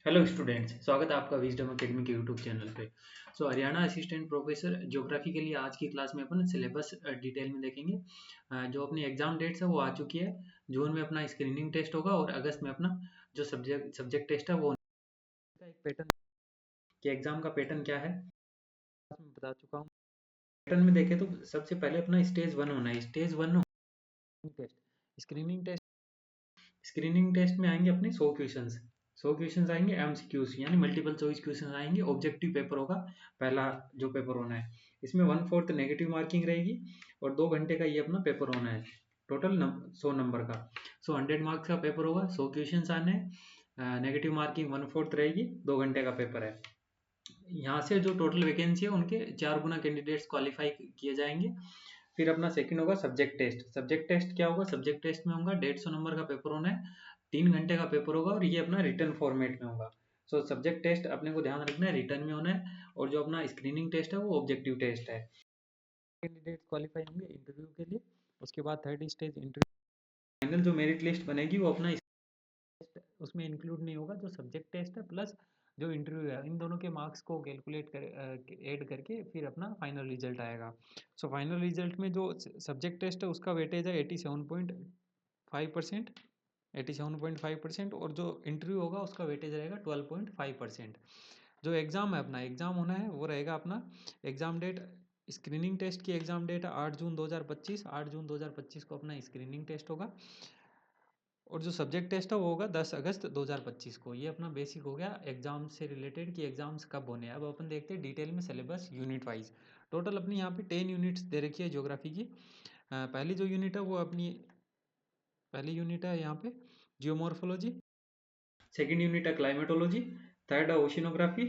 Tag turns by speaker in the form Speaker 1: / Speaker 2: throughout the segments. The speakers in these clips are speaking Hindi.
Speaker 1: हेलो स्टूडेंट्स, स्वागत है आपका विजडम एकेडमी के यूट्यूब चैनल पे। हरियाणा असिस्टेंट प्रोफेसर ज्योग्राफी के लिए आज की क्लास में अपन सिलेबस डिटेल में देखेंगे। जो अपनी एग्जाम डेट्स है वो आ चुकी है। जून में अपना स्क्रीनिंग टेस्ट होगा और अगस्त में अपना जो सब्जेक्ट टेस्ट है वो का एक पैटर्न कि एग्जाम का पैटर्न क्या है मैं बता चुका हूँ। पैटर्न में देखें तो सबसे पहले अपना स्टेज 1 होना है। स्टेज 1 टेस्ट स्क्रीनिंग टेस्ट में आएंगे अपने 100 क्वेश्चंस आएंगे एमसीक्यूज यानी मल्टीपल चॉइस क्वेश्चंस आएंगे। ऑब्जेक्टिव पेपर होगा पहला जो पेपर होना है। इसमें 1/4 नेगेटिव मार्किंग रहेगी और 2 घंटे का ये अपना पेपर होना है। टोटल 100 नंबर का 100 मार्क्स का पेपर होगा। 100 क्वेश्चंस आने हैं। नेगेटिव मार्किंग 1/4 रहेगी। 2 घंटे का पेपर है। यहाँ से जो टोटल वैकेंसी है उनके 4 गुना कैंडिडेट्स क्वालिफाई किए जाएंगे। फिर अपना सेकंड होगा सब्जेक्ट टेस्ट। सब्जेक्ट टेस्ट क्या होगा? सब्जेक्ट टेस्ट में होगा 150 नंबर का पेपर होना है। 3 घंटे का पेपर होगा और ये अपना रिटर्न फॉर्मेट में होगा। सब्जेक्ट टेस्ट अपने को ध्यान रखना है रिटर्न में होना है और जो अपना स्क्रीनिंग टेस्ट है वो ऑब्जेक्टिव टेस्ट है। कैंडिडेट क्वालिफाई होंगे इंटरव्यू के लिए। उसके बाद थर्ड स्टेज इंटरव्यू, फाइनल जो मेरिट लिस्ट बनेगी वो अपना उसमें इंक्लूड नहीं होगा। जो सब्जेक्ट टेस्ट है प्लस जो इंटरव्यू है इन दोनों के मार्क्स को कैलकुलेट कर ऐड करके फिर अपना फाइनल रिजल्ट आएगा। फाइनल रिजल्ट में जो सब्जेक्ट टेस्ट है उसका वेटेज है 87.5%। 87.5% और जो इंटरव्यू होगा उसका वेटेज रहेगा 12.5%। जो एग्ज़ाम है अपना एग्ज़ाम होना है वो रहेगा अपना एग्ज़ाम डेट। स्क्रीनिंग टेस्ट की एग्ज़ाम डेट है 8 जून 2025। 8 जून 2025 को अपना स्क्रीनिंग टेस्ट होगा और जो सब्जेक्ट टेस्ट है वो होगा 10 अगस्त 2025 को। ये अपना बेसिक हो गया एग्जाम से रिलेटेड कि एग्जाम्स कब होने हैं। अब अपन देखते हैं डिटेल में सिलेबस यूनिट वाइज। टोटल अपनी यहाँ पे 10 यूनिट्स दे रखी है ज्योग्राफी की। पहली जो यूनिट है वो अपनी पहली यूनिट है यहाँ पे जियोमॉर्फोलॉजी। सेकेंड यूनिट है क्लाइमेटोलॉजी। थर्ड है ओशिनोग्राफी।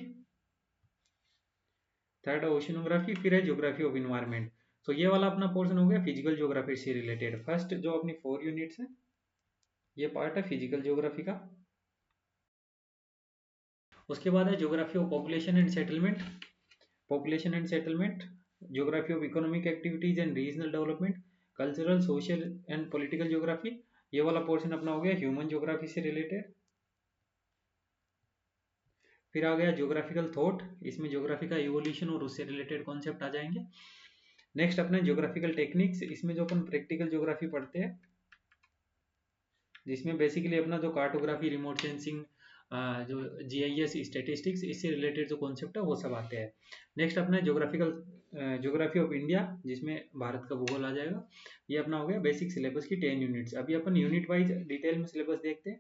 Speaker 1: फिर है ज्योग्राफी ऑफ इन्वायरमेंट। तो ये वाला अपना पोर्शन हो गया फिजिकल ज्योग्राफी से रिलेटेड। फर्स्ट जो अपनी 4 यूनिट्स है ये पार्ट है फिजिकल ज्योग्राफी का। उसके बाद है geography of population and settlement. Geography of economic activities and regional development. Cultural social and political geography. ये वाला पोर्शन अपना हो गया ह्यूमन ज्योग्राफी से रिलेटेड। फिर आ गया ज्योग्राफिकल थॉट। इसमें ज्योग्राफी का इवोल्यूशन और उससे रिलेटेड कॉन्सेप्ट आ जाएंगे। नेक्स्ट अपने ज्योग्राफिकल टेक्निक्स। इसमें जो अपन प्रैक्टिकल ज्योग्राफी पढ़ते हैं जिसमें बेसिकली अपना जो कार्टोग्राफी रिमोट सेंसिंग जो जीआईएस स्टैटिस्टिक्स इससे रिलेटेड जो कॉन्सेप्ट है वो सब आते हैं। नेक्स्ट अपना ज्योग्राफी ऑफ इंडिया जिसमें भारत का भूगोल आ जाएगा। ये अपना हो गया बेसिक सिलेबस की 10 यूनिट्स। अभी अपन यूनिट वाइज डिटेल में सिलेबस देखते हैं।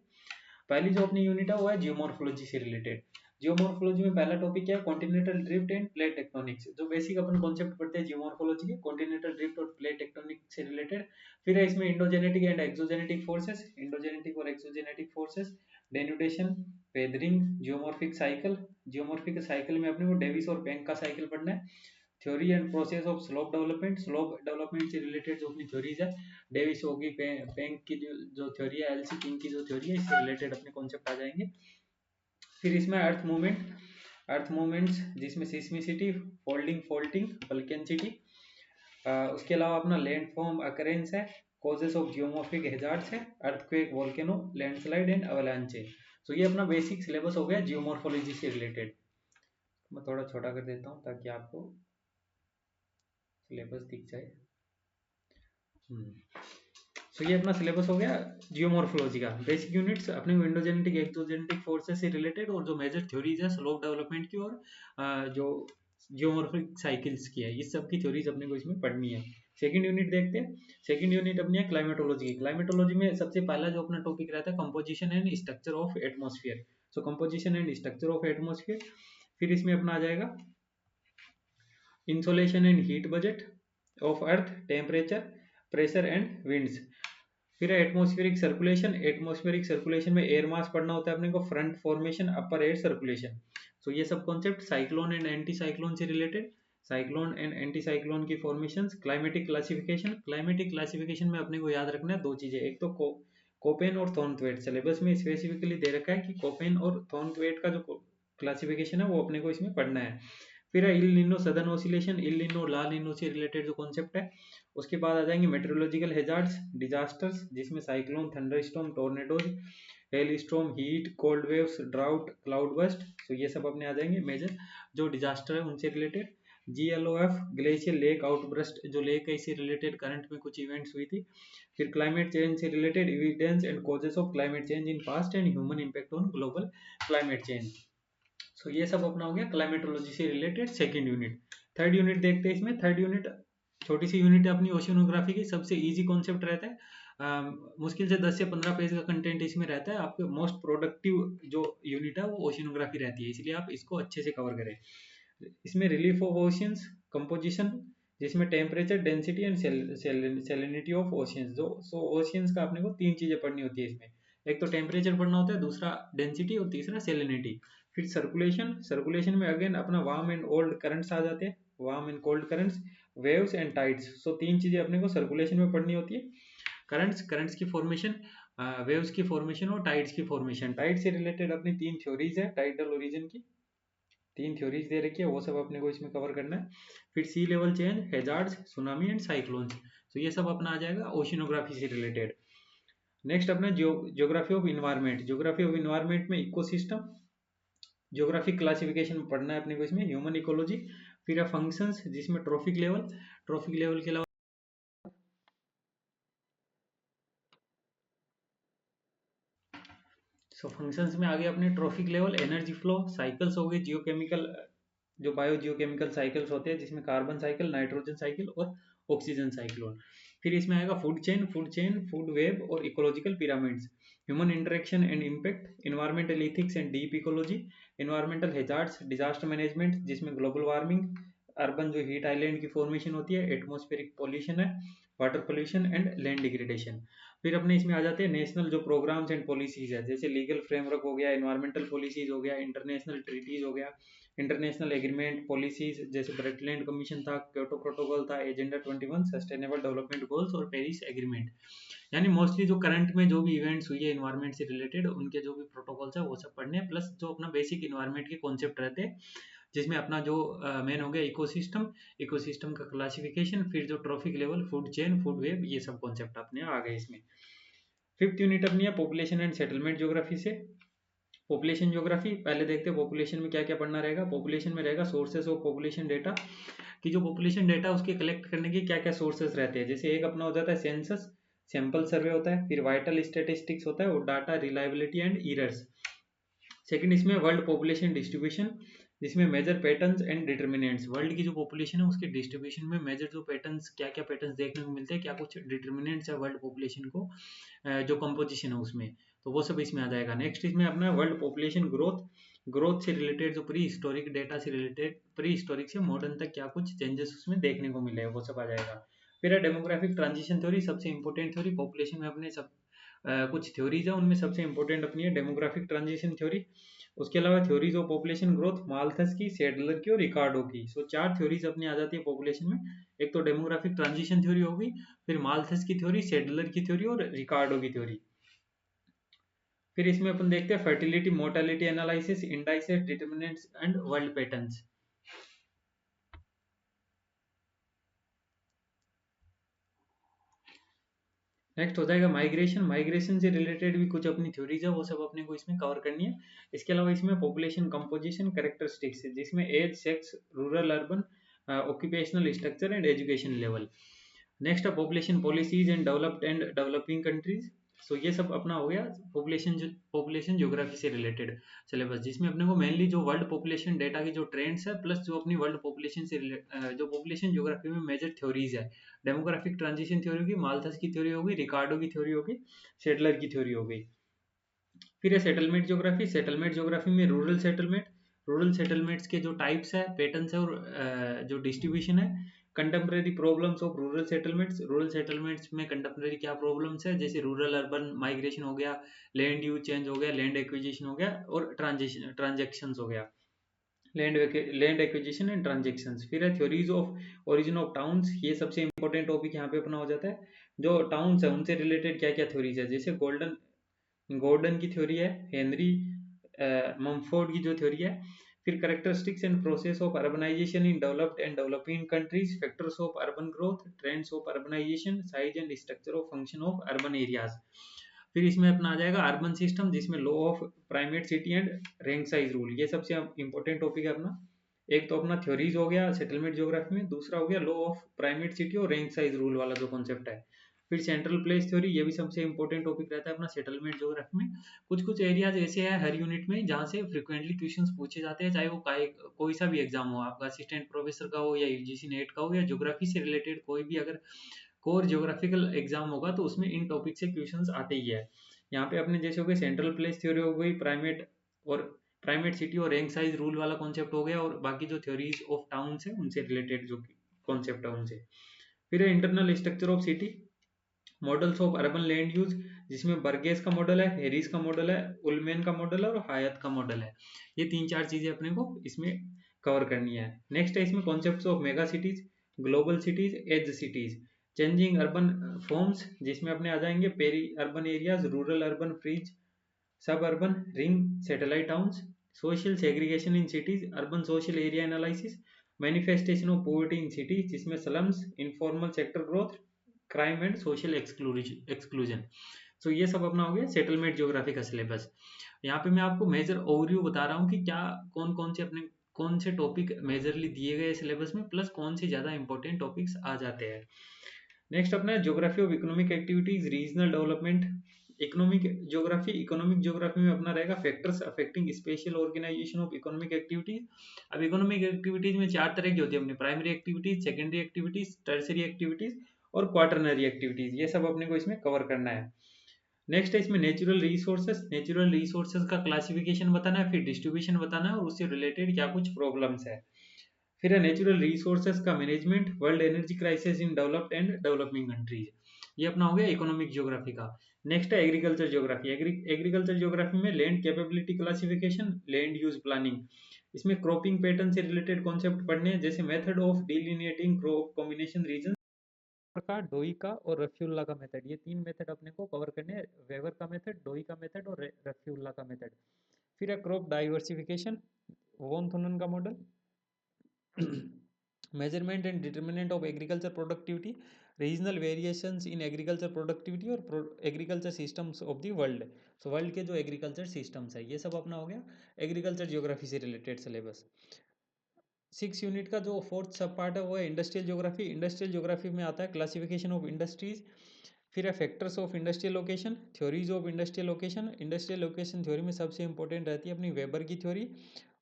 Speaker 1: पहली जो अपनी यूनिट है वो है जियोमॉर्फोलॉजी से रिलेटेड। जियोमॉर्फोलॉजी में पहला टॉपिक क्या है? Continental drift and plate tectonics. जो बेसिक अपन कॉन्सेप्ट पढ़ते हैं जियोमॉर्फोलॉजी के कॉन्टिनेंटल ड्रिफ्ट और प्लेट टेक्टोनिक से रिलेटेड। फिर है इसमें endogenetic and exogenetic forces. Endogenetic और exogenetic forces, denudation, weathering, geomorphic cycle में अपने को डेविस और पेंक का साइकिल पढ़ना है। Theory and process of slope development से रिलेटेड जो अपनी थ्योरीज है डेविस होगी, पेंक की जो थ्योरी है, एलसी किंग की जो थ्योरी है इससे रिलेटेड अपने कॉन्सेप्ट आ जाएंगे। फिर इसमें अर्थ मूवमेंट्स जिसमें सिस्मिसिटी, फोल्डिंग, वल्केनिसिटी। उसके अलावा अपना लैंड फॉर्म अकरेंस है, कॉजेस ऑफ जियोमॉर्फिक हैजार्ड्स है, earthquake, volcano, landslide and avalanche है। तो ये अपना बेसिक सिलेबस हो गया जियोमॉर्फोलॉजी से रिलेटेड। मैं थोड़ा छोटा कर देता हूँ ताकि आपको सिलेबस दिख जाए। तो ये अपना सिलेबस हो गया जियोमॉर्फोलॉजी का। बेसिक यूनिट्स अपने इंडोजेनेटिक एक्सोजेनेटिक फोर्सेस से रिलेटेड और जो मेजर थ्योरीज है स्लोप डेवलपमेंट की और जो जियोमॉर्फिक साइकिल्स की है इस सब की थ्योरीज अपने को इसमें पढ़नी है। सेकंड यूनिट देखते हैं। सेकंड यूनिट अपनी है क्लाइमेटोलॉजी। क्लाइमेटोलॉजी में सबसे पहला जो अपना टॉपिक रहता है composition and structure of atmosphere. So composition and structure of atmosphere. फिर इसमें अपना आ जाएगा insolation and heat budget of earth, temperature, pressure and winds. फिर एटमॉस्फेरिक सर्कुलेशन में एयर मास पढ़ना होता है अपने को, front formation, upper air circulation. तो ये सब concept cyclone and anti cyclone से related, cyclone and anti cyclone की फॉर्मेशंस। क्लाइमेटिक क्लासिफिकेशन में अपने को याद रखना है 2 चीजें। एक तो कोपेन और थॉर्नथवेट। सिलेबस में स्पेसिफिकली दे रखा है कि कोपेन और थॉर्नथवेट का जो क्लासिफिकेशन है वो अपने को इसमें पढ़ना है। फिर है इल निनो सदर्न ऑसिलेशन, इल निनो और ला निनो से रिलेटेड जो कॉन्सेप्ट है। उसके बाद आ जाएंगे मेट्रोलॉजिकल हैजार्ड्स, डिजास्टर्स जिसमें cyclone, thunderstorm, tornadoes, hello storm, heat, cold waves, drought, cloud burst. तो ये सब अपने आ जाएंगे मेजर जो डिजास्टर है उनसे related. GLOF, glacier lake outburst, जो लेक है इससे रिलेटेड करंट में कुछ इवेंट्स हुई थी। फिर क्लाइमेट चेंज से related evidence and causes of climate change in past and human impact on global climate change. So ये सब अपना हो गया क्लाइमेटोलॉजी से related second unit. Third unit देखते हैं। इसमें थर्ड यूनिट छोटी सी यूनिट है अपनी ओशियोनोग्राफी की, सबसे इजी कॉन्सेप्ट रहता है। मुश्किल से 10 से 15 पेज का कंटेंट इसमें रहता है। आपके मोस्ट प्रोडक्टिव जो यूनिट है वो ओशियोनोग्राफी रहती है, इसलिए आप इसको अच्छे से कवर करें। इसमें रिलीफ ऑफ ओशियंस, कंपोजिशन, जिसमें temperature, density and salinity of oceans. जो सो ओशियंस का आपने को तीन चीजें पढ़नी होती है इसमें। एक तो टेम्परेचर पढ़ना होता है, दूसरा डेंसिटी और तीसरा सैलिनिटी। फिर सर्कुलेशन, सर्कुलेशन में अगेन अपना वार्म एंड ओल्ड करंट्स आ जाते हैं, warm and cold currents, waves and tides. So तीन चीजें अपने को सर्कुलेशन में पढ़नी होती है। करंट्स, करंट्स की फॉर्मेशन, वेव्स की फॉर्मेशन और टाइड्स की फॉर्मेशन। टाइड से रिलेटेड अपनी तीन थ्योरीज है टाइडल ओरिजिन की, तीन थ्योरीज दे रखी है, वो सब अपने को इसमें कवर करना है। फिर sea level change, hazards, tsunami and cyclones. तो ये सब अपना आ जाएगा ओशिनोग्राफी से रिलेटेड। नेक्स्ट अपना geography of environment. Geography of environment में इकोसिस्टम, ज्योग्राफिक क्लासिफिकेशन पढ़ना है अपने को इसमें, ह्यूमन इकोलॉजी। फिर है फंक्शंस, जिसमें ट्रॉफिक लेवल, ट्रॉफिक लेवल के अलावा सो फंक्शंस में आगे अपने trophic level, energy flow, cycles हो गए, जियोकेमिकल, जो बायो जियोकेमिकल साइकिल्स होते हैं जिसमें कार्बन साइकिल, नाइट्रोजन साइकिल और ऑक्सीजन साइक्लोन। फिर इसमें आएगा फूड चेन, फूड वेब और ecological pyramids, human interaction and impact, environmental ethics and deep ecology, environmental hazards, disaster management, जिसमें ग्लोबल वार्मिंग, अर्बन जो हीट आइलैंड की फॉर्मेशन होती है, एटमॉस्फेरिक पॉल्यूशन है, water pollution and land degradation. फिर अपने इसमें आ जाते हैं नेशनल जो प्रोग्राम्स एंड पॉलिसीज है, जैसे लीगल फ्रेमवर्क हो गया, इन्वायरमेंटल पॉलिसीज हो गया, इंटरनेशनल ट्रीटीज हो गया, इंटरनेशनल एग्रीमेंट पॉलिसीज, जैसे ब्रेटलैंड कमीशन था, क्योटो प्रोटोकॉल था, एजेंडा 21, सस्टेनेबल डेवलपमेंट गोल्स और पेरिस एग्रीमेंट। यानी मोस्टली जो करंट में जो भी इवेंट्स हुई है इन्वायरमेंट से रिलेटेड, उनके जो भी प्रोटोकॉल्स है वो सब पढ़ने हैं, प्लस जो अपना बेसिक इन्वायरमेंट के कॉन्सेप्ट रहते हैं, जिसमें अपना जो मेन हो गया इकोसिस्टम, इकोसिस्टम का क्लासिफिकेशन, फिर जो trophic level, food chain, food web, ये सब कॉन्सेप्ट अपने आ गए इसमें। फिफ्थ यूनिट अपनी है पॉपुलेशन एंड सेटलमेंट ज्योग्राफी से। पॉपुलेशन ज्योग्राफी पहले देखते हैं पॉपुलेशन में क्या क्या पढ़ना रहेगा। पॉपुलेशन में रहेगा सोर्सेस ऑफ पॉपुलेशन डेटा, कि जो पॉपुलेशन डेटा उसके कलेक्ट करने के क्या क्या सोर्सेस रहते हैं। जैसे एक अपना हो जाता है सेंसस, सैंपल सर्वे होता है, फिर वाइटल स्टेटिस्टिक्स होता है और data reliability and errors. Second इसमें वर्ल्ड पॉपुलेशन डिस्ट्रीब्यूशन, जिसमें major patterns and determinants, world की जो पॉपुलेशन है उसके डिस्ट्रीब्यूशन में मेजर जो पैटर्न्स, क्या क्या पैटर्न्स देखने को मिलते हैं, क्या कुछ डिटर्मिनेंट्स है वर्ल्ड पॉपुलेशन को, जो कंपोजिशन है उसमें, तो वो सब इसमें आ जाएगा। नेक्स्ट इसमें अपना वर्ल्ड पॉपुलेशन ग्रोथ, ग्रोथ से रिलेटेड जो प्री हिस्टोरिक डेटा से रिलेटेड, प्री हिस्टोरिक से मॉडर्न तक क्या कुछ चेंजेस उसमें देखने को मिले, वो सब आ जाएगा। फिर है डेमोग्राफिक ट्रांजिशन थ्योरी, सबसे इंपॉर्टेंट थ्योरी पॉपुलेशन में अपने सब कुछ थ्योरीज है, उनमें सबसे इंपॉर्टेंट अपनी है डेमोग्राफिक ट्रांजिशन थ्योरी। उसके अलावा theories of population growth, Malthus की, सेडलर की और रिकार्डो की। सो चार थ्योरीज अपनी आ जाती है पॉपुलेशन में। एक तो डेमोग्राफिक ट्रांजिशन थ्योरी होगी, फिर माल्थस की थ्योरी, सेडलर की थ्योरी और रिकार्डो की थ्योरी। फिर इसमें अपन देखते हैं fertility, mortality analysis, indices, determinants and world patterns. Next हो जाएगा माइग्रेशन, माइग्रेशन से रिलेटेड भी कुछ अपनी थ्योरीज है, वो सब अपने को इसमें कवर करनी है। इसके अलावा इसमें पॉपुलेशन कंपोजिशन, कैरेक्टरिस्टिक्स, जिसमें age, sex, rural urban, occupational structure and education level. Next है population policies and developed and developing countries. So ये सब अपना हो गया पॉपुलेशन ज्योग्राफी से रिलेटेड सिलेबस, जिसमें अपने को मेनली जो वर्ल्ड पॉपुलेशन डेटा की जो ट्रेंड्स है, प्लस जो अपनी वर्ल्ड पॉपुलेशन से जो पॉपुलेशन ज्योग्राफी में मेजर थ्योरीज है, डेमोग्राफिक ट्रांजिशन थ्योरी होगी, माल्थस की थ्योरी होगी, रिकार्डो की थ्योरी होगी, सेटलर की थ्योरी होगी। फिर है सेटलमेंट ज्योग्राफी, सेटलमेंट ज्योग्राफी में रूरल सेटलमेंट, रूरल सेटलमेंट्स के जो टाइप्स है, पैटर्न्स है और जो डिस्ट्रीब्यूशन है। Contemporary problems of rural settlements, rural settlements में कंटेम्प्रेरी क्या प्रॉब्लम्स है, जैसे रूरल अर्बन माइग्रेशन हो गया, लैंड यूज चेंज हो गया, लैंड एक्विजिशन हो गया और ट्रांजेक्शन हो गया, लैंड एक्विजिशन एंड ट्रांजेक्शंस। फिर है theories of origin of towns, ये सबसे इंपॉर्टेंट टॉपिक यहाँ पे अपना हो जाता है। जो टाउन्स है उनसे रिलेटेड क्या क्या थ्योरीज है, जैसे गॉर्डन की थ्योरी है, हेनरी मम्फोर्ड की जो थ्योरी है। फिर characteristics and process of urbanisation in developed and developing countries, factors of urban growth, trends of urbanisation, size and structure of function of urban areas. फिर इसमें अपना आ जाएगा अर्बन सिस्टम, जिसमें law of primate city and rank size rule, ये सबसे इंपॉर्टेंट टॉपिक है अपना। एक तो अपना थ्योरीज हो गया सेटलमेंट ज्योग्राफी में, दूसरा हो गया लॉ ऑफ प्राइमेट सिटी और रैंक साइज रूल वाला जो कॉन्सेप्ट है। फिर सेंट्रल प्लेस थ्योरी, ये भी सबसे इंपॉर्टेंट टॉपिक रहता है अपना सेटलमेंट ज्योग्राफी में। कुछ कुछ एरियाज ऐसे हैं हर यूनिट में जहाँ से फ्रिक्वेंटली क्वेश्चंस पूछे जाते हैं, चाहे वो कोई सा भी एग्जाम हो, आपका असिस्टेंट प्रोफेसर का हो या यूजीसी नेट का हो या ज्योग्राफी से रिलेटेड कोई भी अगर कोर ज्योग्राफिकल एग्जाम होगा तो उसमें इन टॉपिक से क्वेश्चंस आते ही है। यहाँ पे अपने जैसे हो गए सेंट्रल प्लेस थ्योरी हो गई, प्राइमेट सिटी और रैंक साइज रूल वाला कॉन्सेप्ट हो गया, और बाकी जो थ्योरीज ऑफ टाउन्स है उनसे रिलेटेड जो कॉन्सेप्ट है उनसे। फिर है internal structure of city, models of urban land use, जिसमें बर्गेस का मॉडल है, हेरिस का मॉडल है, उलमेन का मॉडल है और हायत का मॉडल है। ये तीन चार चीजें अपने को इसमें कवर करनी है। नेक्स्ट है इसमें concepts of mega cities, global cities, edge cities, changing urban forms, जिसमें अपने आ जाएंगे peri urban areas, rural urban fringe, sub urban ring, satellite towns, social segregation in cities, urban social area analysis, manifestation of poverty in cities, जिसमें slums, informal sector growth, crime and social exclusion. So ये सब अपना हो गया सेटलमेंट ज्योग्राफी का सिलेबस। यहाँ पे मैं आपको मेजर ओवरव्यू बता रहा हूँ कि क्या कौन कौन से अपने कौन से टॉपिक मेजरली दिए गए सिलेबस में, प्लस कौन से ज़्यादा इंपॉर्टेंट टॉपिक्स आ जाते हैं। नेक्स्ट अपना है geography of economic activities, regional development. Economic geography में अपना रहेगा factors affecting spatial organisation of economic activities. अब इकोनॉमिक एक्टिविटीज में चार तरह की होती है अपनी, primary activities, secondary activities, tertiary activities और क्वार्टरनरी एक्टिविटीज। ये सब अपने को इसमें कवर करना है। नेक्स्ट है इसमें नेचुरल रिसोर्सेज का क्लासिफिकेशन बताना है, फिर डिस्ट्रीब्यूशन बताना है और उससे रिलेटेड क्या कुछ प्रॉब्लम्स है। फिर है नेचुरल रिसोर्सेज का management, world energy crisis in developed and developing countries. ये अपना हो गया इकोनॉमिक ज्योग्राफी का। नेक्स्ट है एग्रीकल्चर ज्योग्राफी। एग्रीकल्चर ज्योग्राफी में land capability classification, land use planning, इसमें क्रॉपिंग पैटर्न से रिलेटेड कॉन्सेप्ट पढ़ने हैं, जैसे method of delineating crop combination region का, डोई का और रफ्यूल्ला का मेथड। ये तीन मेथड अपने को कवर करने हैं, वेवर का मेथड, डोई का मेथड और रफ्यूल्ला का मेथड। फिर है क्रॉप डाइवर्सिफिकेशन, वॉन थुनन का model, measurement and determinant of agriculture productivity, regional variations in agriculture productivity और agriculture systems of the world। so world के जो एग्रीकल्चर सिस्टम्स है ये सब अपना हो गया एग्रीकल्चर ज्योग्राफी से रिलेटेड सिलेबस। 6 यूनिट का जो फोर्थ सब पार्ट है वो है इंडस्ट्रियल ज्योग्राफी। इंडस्ट्रियल ज्योग्राफी में आता है क्लासिफिकेशन ऑफ इंडस्ट्रीज, फिर है factors of industrial location, theories of industrial location. Industrial location theory में सबसे इंपॉर्टेंट रहती है अपनी वेबर की थ्योरी,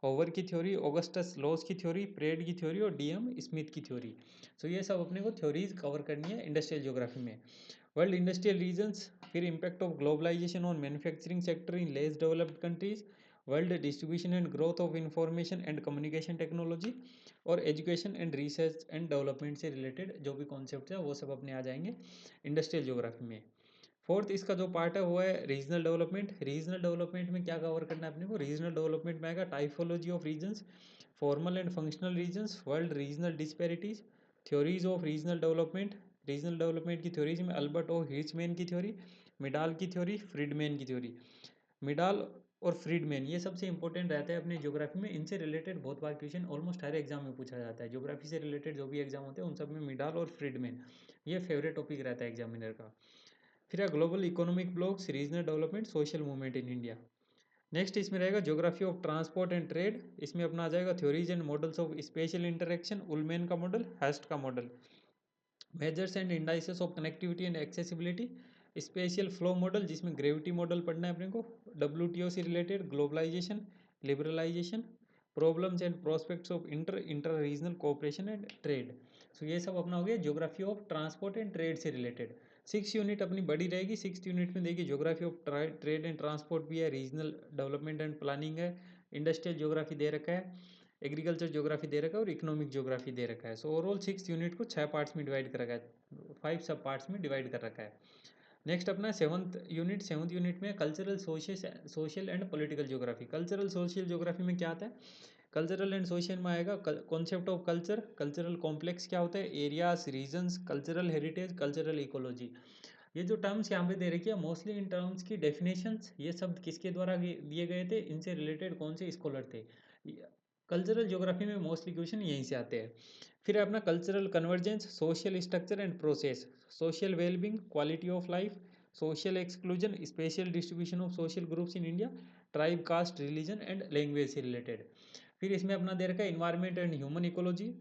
Speaker 1: होवर की थ्योरी, ऑगस्टस लॉज की थ्योरी, प्रेड की थ्योरी और डीएम स्मिथ की थ्योरी। सो ये सब अपने को थ्योरीज कवर करनी है इंडस्ट्रियल ज्योग्राफी में। वर्ल्ड इंडस्ट्रियल रीजन्स, फिर impact of globalisation on manufacturing sector in less developed countries, world distribution and growth of information and communication technology और education and research and development से रिलेटेड जो भी कॉन्सेप्ट है वो सब अपने आ जाएंगे इंडस्ट्रियल ज्योग्राफी में। फोर्थ इसका जो पार्ट है वो है रीजनल डेवलपमेंट। रीजनल डेवलपमेंट में क्या कवर करना है अपने को, रीजनल डेवलपमेंट में आएगा typology of regions, formal and functional regions, world regional disparities, theories of regional development. Regional development की थ्योरीज में अल्बर्ट ओ हिचमैन की थ्योरी, मिडाल की थ्योरी, फ्रीडमैन की थ्योरी। मिडाल और फ्रीडमैन ये सबसे इंपॉर्टेंट रहता है अपने ज्योग्राफी में, इनसे रिलेटेड बहुत बार क्वेश्चन ऑलमोस्ट हर एग्जाम में पूछा जाता है। ज्योग्राफी से रिलेटेड जो भी एग्जाम होते हैं उन सब में मिडाल और फ्रीडमैन ये फेवरेट टॉपिक रहता है एग्जामिनर का। फिर है global economic blocks, regional development, social movement in India. Next इसमें रहेगा geography of transport and trade. इसमें अपना आ जाएगा theories and models of spatial interaction, Ullman का मॉडल, हेस्ट का model, measures and indices of connectivity and accessibility, spatial flow model जिसमें ग्रेविटी मॉडल पढ़ना है अपने को, डब्ल्यूटीओ से related, globalisation, liberalisation, problems and prospects of inter regional cooperation and trade. So ये सब अपना हो गया geography of transport and trade से रिलेटेड। 6 यूनिट अपनी बड़ी रहेगी। 6 यूनिट में देखिए geography of trade and transport भी है, रीजनल डेवलपमेंट एंड प्लानिंग है, इंडस्ट्रियल ज्योग्राफी दे रखा है, एग्रीकल्चर ज्योग्राफी दे रखा है और इकोनॉमिक ज्योग्राफी दे रखा है। सो ओवरऑल 6 यूनिट को 6 पार्ट्स में डिवाइड कर रखा है, 5 सब पार्ट्स में डिवाइड कर रखा है। नेक्स्ट अपना सेवंथ यूनिट में cultural social and political geography. Cultural social geography में क्या आता है, कल्चरल एंड सोशल में आएगा concept of culture, cultural complex क्या होता है, areas, regions, cultural heritage, cultural ecology. ये जो टर्म्स यहाँ पे दे रखी है मोस्टली इन टर्म्स की डेफिनेशंस ये शब्द किसके द्वारा दिए गए थे, इनसे रिलेटेड कौन से स्कॉलर थे। कल्चरल ज्योग्राफी में मोस्टली क्वेश्चन यहीं से आते हैं। फिर अपना cultural convergence, social structure and process, social wellbeing, quality of life, social exclusion, spatial distribution of social groups in India, tribe, caste, religion and language से रिलेटेड। फिर इसमें अपना दे रखा है environment and human ecology,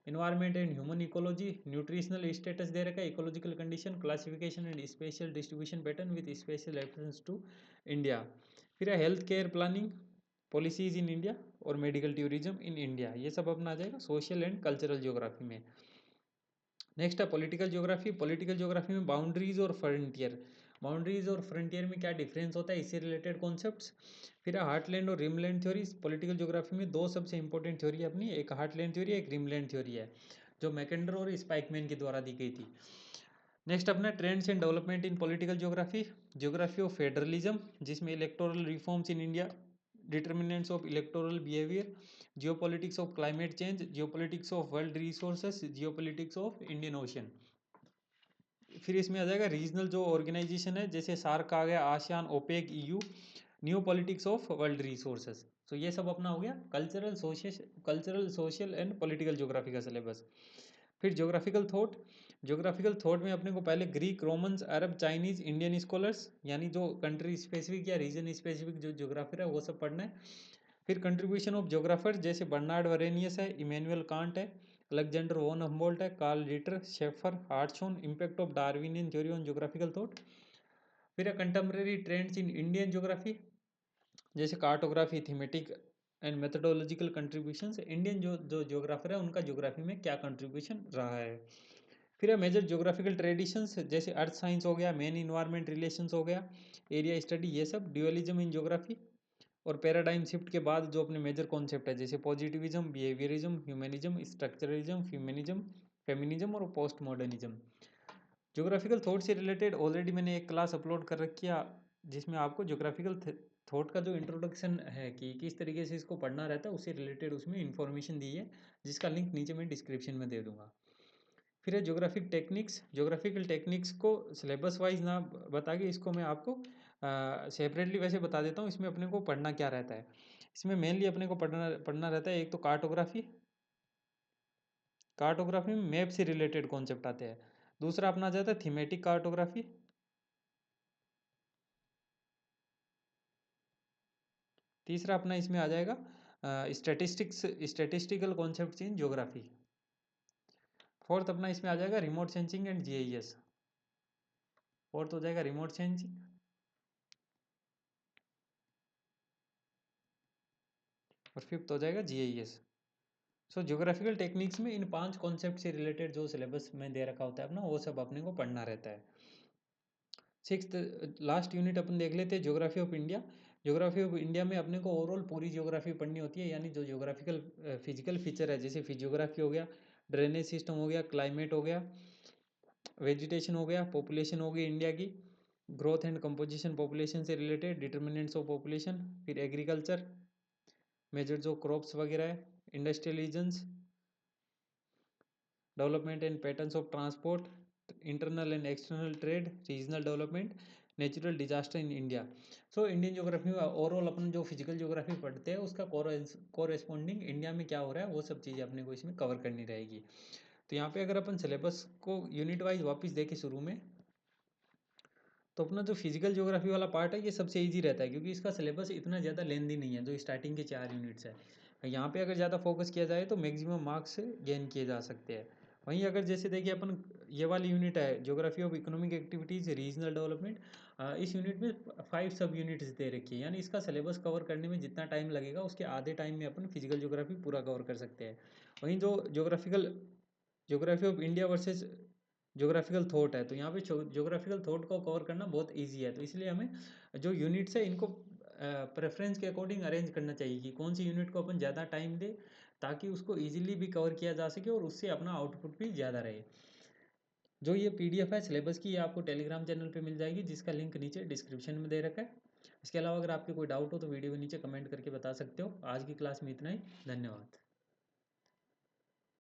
Speaker 1: environment and human ecology, nutritional status दे रखा है, ecological condition, classification and spatial distribution pattern with special reference to India. फिर है health care planning, policies in India और मेडिकल टूरिज्म इन इंडिया। ये सब अपना आ जाएगा सोशल एंड कल्चरल ज्योग्राफी में। नेक्स्ट है पॉलिटिकल ज्योग्राफी। पॉलिटिकल ज्योग्राफी में बाउंड्रीज और फ्रंटियर, बाउंड्रीज और फ्रंटियर में क्या डिफरेंस होता है, इससे रिलेटेड कॉन्सेप्ट्स। फिर है हार्टलैंड और रिमलैंड थ्योरीज। पॉलिटिकल ज्योग्राफी में दो सबसे इंपॉर्टेंट थ्योरी है अपनी, एक हार्टलैंड थ्योरी है, एक रिमलैंड थ्योरी है, जो मैकेंडर और स्पाइकमैन के द्वारा दी गई थी। नेक्स्ट अपना trends and development in political geography, geography of federalism, जिसमें electoral reforms in India, determinants of electoral behaviour, geopolitics of climate change, geopolitics of world resources, geopolitics of Indian Ocean. फिर इसमें आ जाएगा रीजनल जो ऑर्गेनाइजेशन है, जैसे सार्क आ गया, ASEAN, OPEC, EU, new politics of world resources. तो ये सब अपना हो गया cultural social and political geography का सिलेबस। फिर ज्योग्राफिकल थॉट, ज्योग्राफिकल थॉट में अपने को पहले Greek, Romans, Arab, Chinese, Indian scholars, यानी जो कंट्री स्पेसिफिक या रीजन स्पेसिफिक जो ज्योग्राफर है वो सब पढ़ना है। फिर कंट्रीब्यूशन ऑफ ज्योग्राफर, जैसे बर्नार्ड वरेनियस है, इमैनुअल कांट है, अलेक्जेंडर वॉन हम्बोल्ट है, Karl Ritter, Schaefer, Hartshorne, impact of Darwinian theory on geographical thought. फिर contemporary trends in Indian geography, जैसे cartography, thematic and methodological contributions, Indian जो ज्योग्राफर है उनका ज्योग्राफी में क्या कंट्रीब्यूशन रहा है। फिर है मेजर ज्योग्राफिकल ट्रेडिशंस, जैसे अर्थ साइंस हो गया, मेन इन्वायरमेंट रिलेशंस हो गया, एरिया स्टडी, ये सब ड्यूअलिज्म इन ज्योग्राफी। और पैराडाइम शिफ्ट के बाद जो अपने मेजर कॉन्सेप्ट है, जैसे पॉजिटिविज्म, बिहेवियरिज्म, ह्यूमनिज्म, स्ट्रक्चरलिज्म, फ्यूमनिज्म, फेमिनिज्म और पोस्ट मॉडर्निज्म। ज्योग्राफिकल थॉट से रिलेटेड ऑलरेडी मैंने एक क्लास अपलोड कर रखी है, जिसमें आपको ज्योग्राफिकल थॉट का जो इंट्रोडक्शन है कि किस तरीके से इसको पढ़ना रहता है उससे रिलेटेड उसमें इन्फॉर्मेशन दी है, जिसका लिंक नीचे मैं डिस्क्रिप्शन में दे दूंगा। फिर है ज्योग्राफिक टेक्निक्स, ज्योग्राफिकल टेक्निक्स को सिलेबस वाइज ना बता के इसको मैं आपको सेपरेटली वैसे बता देता हूँ, इसमें अपने को पढ़ना क्या रहता है। इसमें मेनली अपने को पढ़ना रहता है, एक तो कार्टोग्राफी, कार्टोग्राफी में मैप से रिलेटेड कॉन्सेप्ट आते हैं। दूसरा अपना जाता है थीमेटिक कार्टोग्राफी। तीसरा अपना इसमें आ जाएगा statistical concept in geography. Fourth अपना इसमें आ जाएगा remote sensing and GIS. Fourth हो जाएगा रिमोट सेंसिंग, और फिफ्थ हो जाएगा जीआईएस। सो ज्योग्राफिकल टेक्निक्स में इन 5 कॉन्सेप्ट से रिलेटेड जो सिलेबस में दे रखा होता है अपना, वो सब अपने को पढ़ना रहता है। सिक्स्थ लास्ट यूनिट अपन देख लेते हैं, geography of India. Geography of India में अपने को ओवरऑल पूरी ज्योग्राफी पढ़नी होती है, यानी जो ज्योग्राफिकल फिजिकल फीचर है, जैसे फिजियोग्राफी हो गया, ड्रेनेज सिस्टम हो गया, क्लाइमेट हो गया, वेजिटेशन हो गया, पॉपुलेशन हो गई इंडिया की, ग्रोथ एंड कंपोजिशन पॉपुलेशन से रिलेटेड, डिटर्मिनेंट्स ऑफ पॉपुलेशन, फिर एग्रीकल्चर, मेजर जो क्रॉप्स वगैरह है, industrial regions, development and patterns of transport, internal and external trade, regional development, natural disaster in India. So Indian geography में ओवरऑल अपन जो फिजिकल ज्योग्राफी पढ़ते हैं उसका कोरेस्पॉन्डिंग इंडिया में क्या हो रहा है वो सब चीज़ें अपने को इसमें कवर करनी रहेगी। तो यहाँ पे अगर अपन सिलेबस को यूनिट वाइज वापस देखें शुरू में, तो अपना जो फिजिकल ज्योग्राफी वाला पार्ट है ये सबसे इजी रहता है, क्योंकि इसका सिलेबस इतना ज़्यादा लेंदी नहीं है, जो स्टार्टिंग के 4 यूनिट्स है। यहाँ पे अगर ज़्यादा फोकस किया जाए तो मैक्सिमम मार्क्स गेन किए जा सकते हैं। वहीं अगर जैसे देखिए अपन ये वाली यूनिट है geography of economic activities regional development, इस यूनिट में 5 सब यूनिट्स दे रखी है, यानी इसका सिलेबस कवर करने में जितना टाइम लगेगा उसके आधे टाइम में अपन फिजिकल ज्योग्राफी पूरा कवर कर सकते हैं। वहीं जो geography of India versus geographical thought है, तो यहाँ पे ज्योग्राफिकल थॉट को कवर करना बहुत इजी है, तो इसलिए हमें जो यूनिट्स है इनको प्रेफरेंस के अकॉर्डिंग अरेंज करना चाहिए कि कौन सी यूनिट को अपन ज़्यादा टाइम दे, ताकि उसको इजीली भी कवर किया जा सके और उससे अपना आउटपुट भी ज़्यादा रहे। जो ये पीडीएफ है सिलेबस की, ये आपको टेलीग्राम चैनल पे मिल जाएगी, जिसका लिंक नीचे डिस्क्रिप्शन में दे रखा है। इसके अलावा अगर आपके कोई डाउट हो तो वीडियो के नीचे कमेंट करके बता सकते हो। आज की क्लास में इतना ही, धन्यवाद।